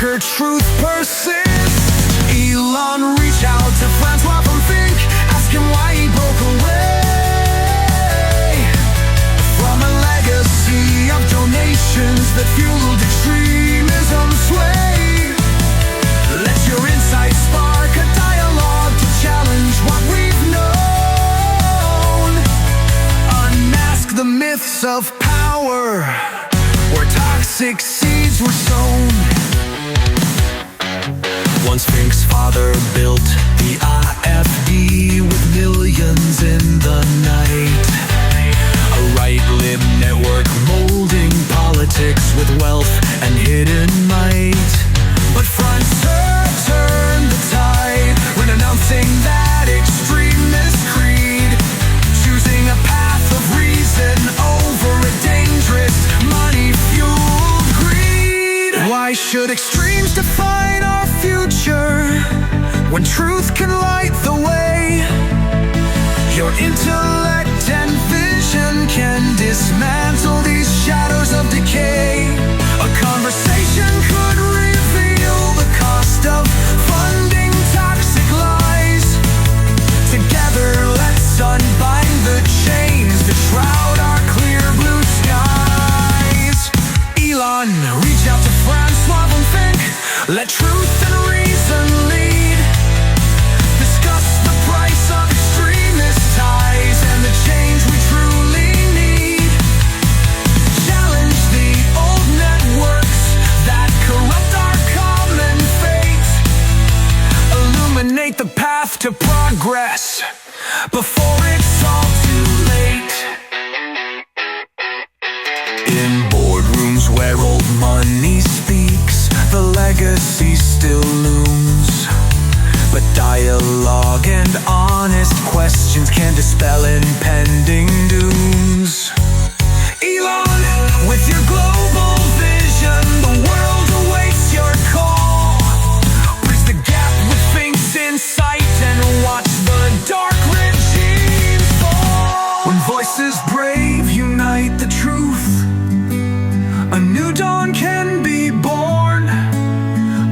darker truth persists. Elon reached out to Francois from Finck, ask him why he broke away from a legacy of donations that fueled extremism's sway. Let your insight spark a dialogue to challenge what we've known. Unmask the myths of power where toxic seeds were sown. Once Finck's father built the IFD with millions in the night, a right-lib network molding politics with wealth and hidden might. But frontier turned the tide when announcing that extremist creed, choosing a path of reason over a dangerous money-fueled greed. Why should extremes define our future when truth can light the way? Your intellect and vision can dismantle these shadows of decay. A conversation could reveal the cost of funding toxic lies. Together let's unbind the chains that shroud our clear blue skies. Elon, reach out to Francois from Finck. Let truth and reason lead. Discuss the price of extremist ties and the change we truly need. Challenge the old networks that corrupt our common fate. Illuminate the path to progress before it's all too late. In boardrooms where old money speaks, the legacy still looms. But dialogue and honest questions can dispel impending dooms. Elon, with your global vision, the world awaits your call. Bridge the gap with Finck's insight and watch the dark regime fall. When voices brave unite the truth, a new dawn can be born.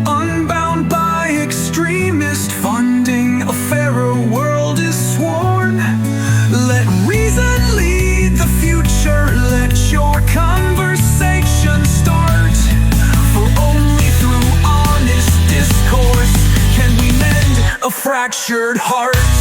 Unbound by extremist funding, a fairer world is sworn. Let reason lead the future, let your conversation start. For only through honest discourse can we mend a fractured heart.